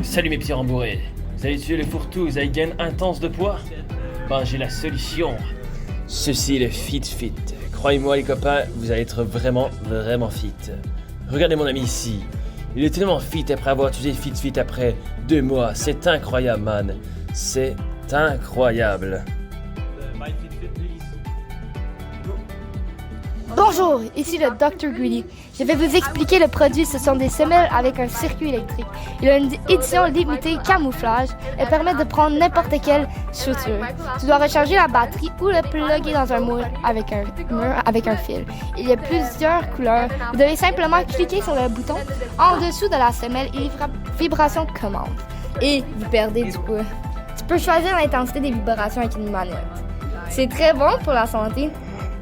Salut mes petits rembourrés. Vous allez tuer les fourre-tout, vous avez gain intense de poids? Ben j'ai la solution. Ceci est le Fit. Croyez-moi les copains, vous allez être vraiment fit. Regardez mon ami ici. Il est tellement fit après avoir utilisé Fit après 2 mois. C'est incroyable, man. C'est incroyable. Bonjour, ici le Dr. Greedy. Je vais vous expliquer le produit. Ce sont des semelles avec un circuit électrique. Il a une édition limitée camouflage. Elle permet de prendre n'importe quelle chaussure. Tu dois recharger la batterie ou le plugger dans un mur avec un fil. Il y a plusieurs couleurs. Vous devez simplement cliquer sur le bouton en dessous de la semelle et les vibrations commencent. Et vous perdez du poids. Tu peux choisir l'intensité des vibrations avec une manette. C'est très bon pour la santé.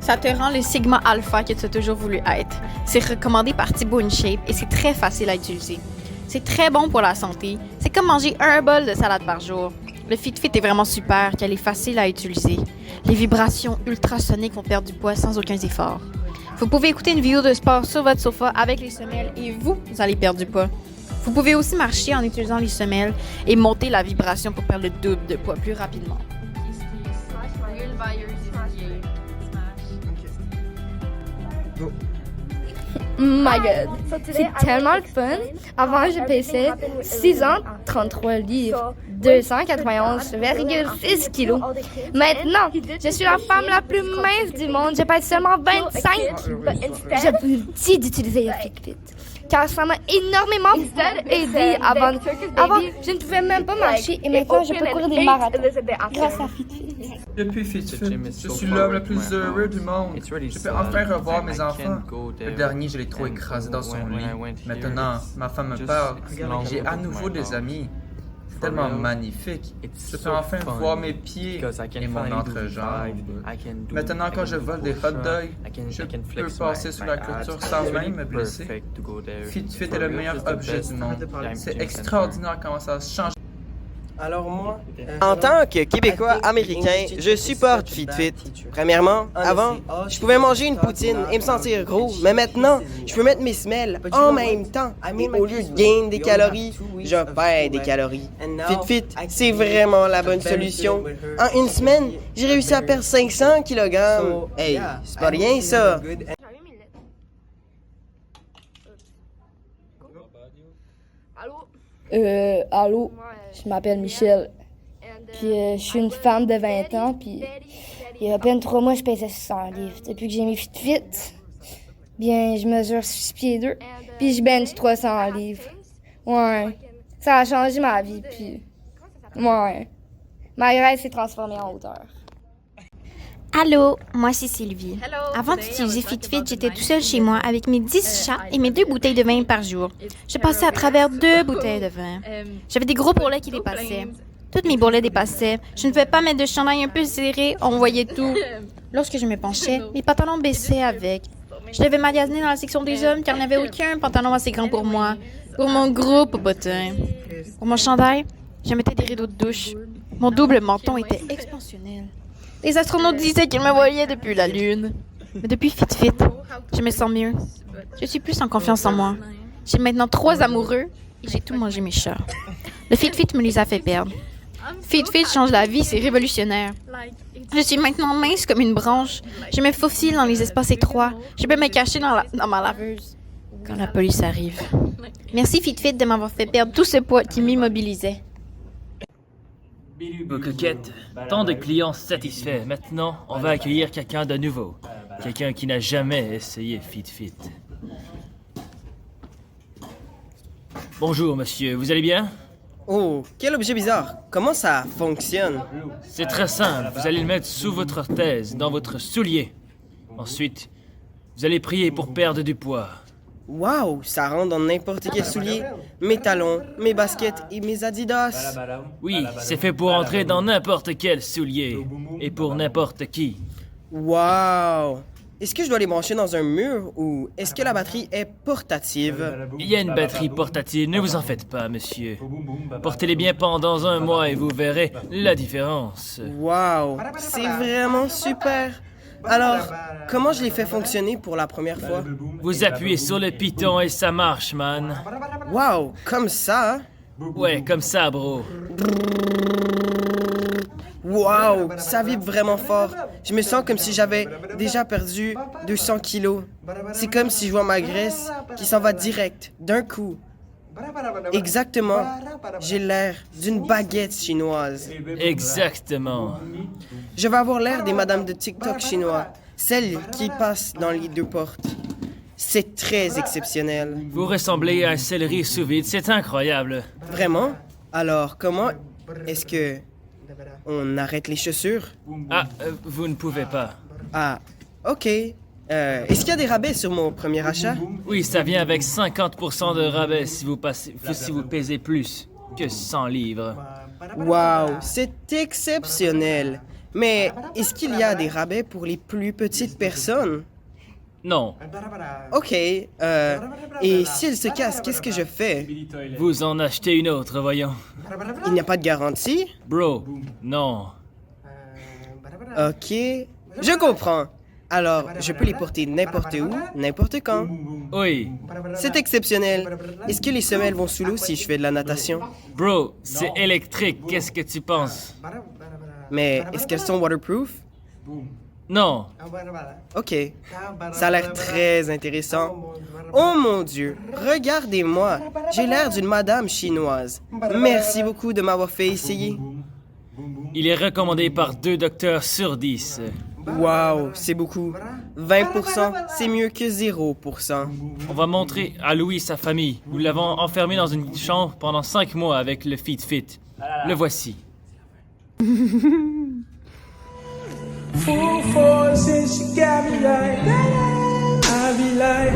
Ça te rend le Sigma Alpha que tu as toujours voulu être. C'est recommandé par Thibaut InShape et c'est très facile à utiliser. C'est très bon pour la santé. C'est comme manger un bol de salade par jour. Le Fit est vraiment super car il est facile à utiliser. Les vibrations ultrasoniques vont perdre du poids sans aucun effort. Vous pouvez écouter une vidéo de sport sur votre sofa avec les semelles et vous allez perdre du poids. Vous pouvez aussi marcher en utilisant les semelles et monter la vibration pour perdre le double de poids plus rapidement. My God, c'est tellement le fun. Avant, je pesais 633 livres, 291,6 kilos. Maintenant, je suis la femme la plus mince du monde. Je pèse seulement 25 kilos. Je vous dis d'utiliser le Fit, car ça m'a énormément aidé. Avant, je ne pouvais même pas marcher et maintenant, je peux courir des marathons grâce à Fit. Depuis Fit, je suis l'homme le plus heureux du monde. Je peux enfin revoir mes enfants. Le dernier, je l'ai trop écrasé dans son lit. Maintenant, ma femme me parle. J'ai à nouveau des amis. C'est tellement magnifique. Je peux enfin voir mes pieds et mon entrejambe. Maintenant, quand je vole des hot dogs, je peux passer sur la clôture sans même me blesser. Fit est le meilleur objet du monde. C'est extraordinaire comment ça change. Alors moi, en tant que Québécois américain, je supporte Fit. Premièrement, avant, je pouvais manger une poutine et me sentir gros, mais maintenant, je peux mettre mes semelles en même temps. Et au lieu de gain des calories, je perds des calories. Fit, c'est vraiment la bonne solution. En une semaine, j'ai réussi à perdre 500 kg. Hey, c'est pas rien ça. Allô, je m'appelle Michel. Puis je suis une femme de 20 ans, puis il y a à peine 3 mois, je pesais 600 livres. Depuis que j'ai mis Fit, bien, je mesure 6 pieds 2, puis je bench 300 livres. Ouais, ça a changé ma vie, puis ouais, ma graisse s'est transformée en hauteur. Allô, moi c'est Sylvie. Avant d'utiliser Fit, j'étais tout seul chez moi avec mes 10 chats et mes 2 bouteilles de vin par jour. Je passais à travers 2 bouteilles de vin. J'avais des gros bourrelets qui dépassaient. Toutes mes bourrelets dépassaient. Je ne pouvais pas mettre de chandail un peu serré, on voyait tout. Lorsque je me penchais, mes pantalons baissaient avec. Je devais magasiner dans la section des hommes car il n'y avait aucun pantalon assez grand pour moi. Pour mon gros popotin. Pour mon chandail, je mettais des rideaux de douche. Mon double menton était expansionnel. Les astronautes disaient qu'ils me voyaient depuis la Lune. Mais depuis Fit, je me sens mieux. Je suis plus en confiance en moi. J'ai maintenant 3 amoureux et j'ai tout mangé mes chats. Le Fit me les a fait perdre. Fit change la vie, c'est révolutionnaire. Je suis maintenant mince comme une branche. Je me faufile dans les espaces étroits. Je peux me cacher dans ma laveuse quand la police arrive. Merci Fit de m'avoir fait perdre tout ce poids qui m'immobilisait. Vos coquettes, tant de clients satisfaits. Maintenant, on va accueillir quelqu'un de nouveau. Quelqu'un qui n'a jamais essayé Fit. Bonjour, monsieur, vous allez bien? Oh, quel objet bizarre. Comment ça fonctionne? C'est très simple, vous allez le mettre sous votre orthèse, dans votre soulier. Ensuite, vous allez prier pour perdre du poids. Wow, ça rentre dans n'importe quel soulier. Mes talons, mes baskets et mes Adidas. Oui, c'est fait pour entrer dans n'importe quel soulier. Et pour n'importe qui. Wow. Est-ce que je dois les brancher dans un mur ou est-ce que la batterie est portative? Il y a une batterie portative, ne vous en faites pas, monsieur. Portez-les bien pendant 1 mois et vous verrez la différence. Wow, c'est vraiment super. Alors, comment je les fais fonctionner pour la première fois? Vous appuyez sur le piton et ça marche, man. Wow, comme ça, hein? Ouais, comme ça, bro. Wow, ça vibre vraiment fort. Je me sens comme si j'avais déjà perdu 200 kilos. C'est comme si je vois ma graisse qui s'en va direct, d'un coup. Exactement. J'ai l'air d'une baguette chinoise. Exactement. Je vais avoir l'air des madames de TikTok chinois, celles qui passent dans les deux portes. C'est très exceptionnel. Vous ressemblez à un céleri sous vide, c'est incroyable. Vraiment? Alors, comment est-ce que on arrête les chaussures? Ah, vous ne pouvez pas. Ah, ok. Est-ce qu'il y a des rabais sur mon premier achat? Oui, ça vient avec 50% de rabais si vous pesez plus que 100 livres. Wow, c'est exceptionnel. Mais est-ce qu'il y a des rabais pour les plus petites personnes? Non, Ok, et si elle se casse, qu'est-ce que je fais? vous en achetez une autre, voyons. Il n'y a pas de garantie? Bro, non. Ok, je comprends. Alors, je peux les porter n'importe où, n'importe quand. Oui. C'est exceptionnel. Est-ce que les semelles vont sous l'eau si je fais de la natation? Bro, c'est électrique, qu'est-ce que tu penses? Mais est-ce qu'elles sont waterproof? Non. Ok, ça a l'air très intéressant. Oh mon Dieu, regardez-moi. J'ai l'air d'une madame chinoise. Merci beaucoup de m'avoir fait essayer. Il est recommandé par 2 docteurs sur 10. Wow, c'est beaucoup. 20%, c'est mieux que 0%. On va montrer à Louis sa famille. Nous l'avons enfermé dans une chambre pendant 5 mois avec le Fit. Le voici. Full force and she got me like, I be like,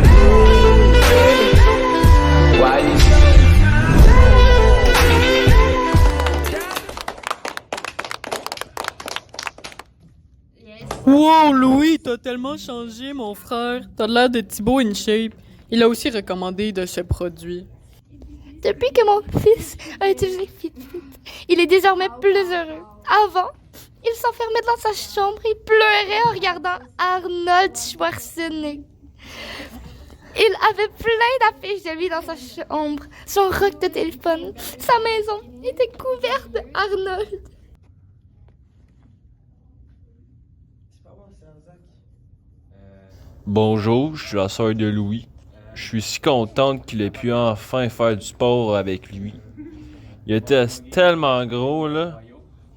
why you Wow, Louis, t'as tellement changé, mon frère. T'as l'air de Thibaut in shape. Il a aussi recommandé de ce produit. Depuis que mon fils a utilisé Fitfit, il est désormais plus heureux. Avant, il s'enfermait dans sa chambre et pleurait en regardant Arnold Schwarzenegger. Il avait plein d'affiches de lui dans sa chambre, son rock de téléphone. Sa maison était couverte d'Arnold. Bonjour, je suis la sœur de Louis. Je suis si contente qu'il ait pu enfin faire du sport avec lui. Il était tellement gros, là.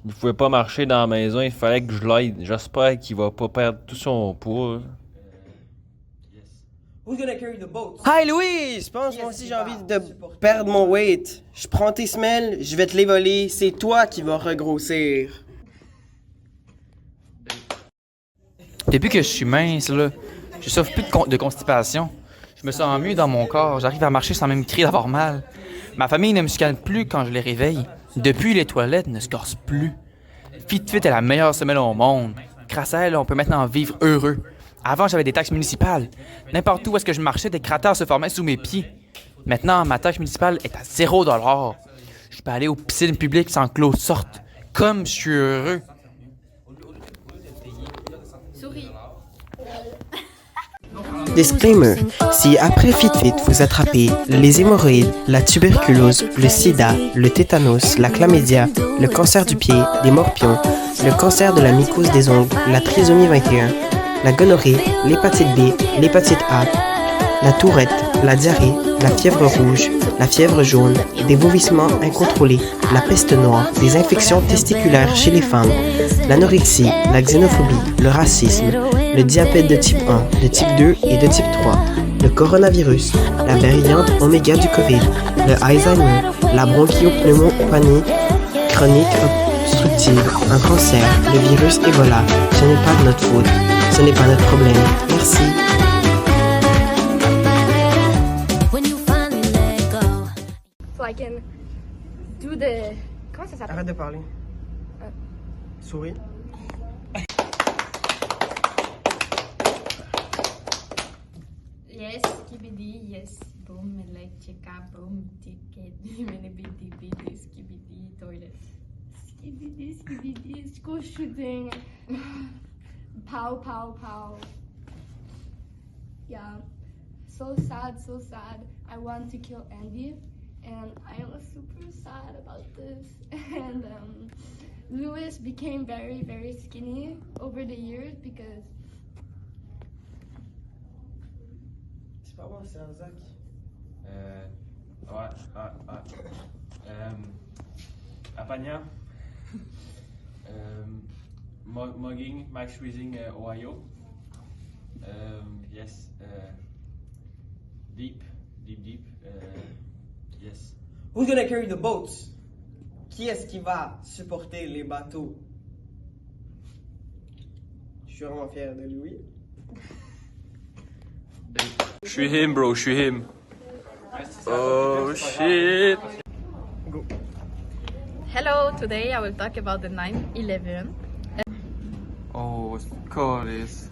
Il pouvait pas marcher dans la maison, il fallait que je l'aide. J'espère qu'il va pas perdre tout son poids. Hi Louis, je pense moi aussi j'ai envie de perdre mon weight. Je prends tes semelles, je vais te les voler, c'est toi qui vas regrossir. Depuis que je suis mince, là, je souffre plus de constipation. Je me sens mieux dans mon corps. J'arrive à marcher sans même crier d'avoir mal. Ma famille ne me chicane plus quand je les réveille. Depuis, les toilettes ne se corsent plus. Fitfit est la meilleure semelle au monde. Grâce à elle, on peut maintenant vivre heureux. Avant, j'avais des taxes municipales. N'importe où est-ce que je marchais, des cratères se formaient sous mes pieds. Maintenant, ma taxe municipale est à 0$. Je peux aller aux piscines publiques sans que l'eau sorte. Comme je suis heureux. Disclaimer, si après Fitfit vous attrapez les hémorroïdes, la tuberculose, le sida, le tétanos, la chlamydia, le cancer du pied, des morpions, le cancer de la mycose des ongles, la trisomie 21, la gonorrhée, l'hépatite B, l'hépatite A, la tourette, la diarrhée, la fièvre rouge, la fièvre jaune, des vomissements incontrôlés, la peste noire, des infections testiculaires chez les femmes, l'anorexie, la xénophobie, le racisme, le diabète de type 1, de type 2 et de type 3, le coronavirus, la variante oméga du COVID, le Alzheimer, la bronchopneumonie chronique obstructive, un cancer, le virus Ebola. Ce n'est pas de notre faute, ce n'est pas notre problème. Merci. So I can do the... Comment ça s'appelle? Arrête de parler. Souris. Yes, skibidi, yes, boom, like chicka, boom, ticket, mini bidi bidi, skibidi, toilet. Skibidi, school shooting. Pow, pow, pow. Yeah. So sad, so sad. I want to kill Andy. and I was super sad about this. And Louis became very, very skinny over the years because. C'est pas bon, c'est un Zach. Apagna. Mugging, Max Freezing, Ohio. Yes. Deep. Yes. Who's gonna carry the boats? Qui est-ce qui va supporter les bateaux? Je suis vraiment fier de Louis. Je suis him, bro, je suis him. Oh shit! Hello, today I will talk about the 9/11. Oh, call this.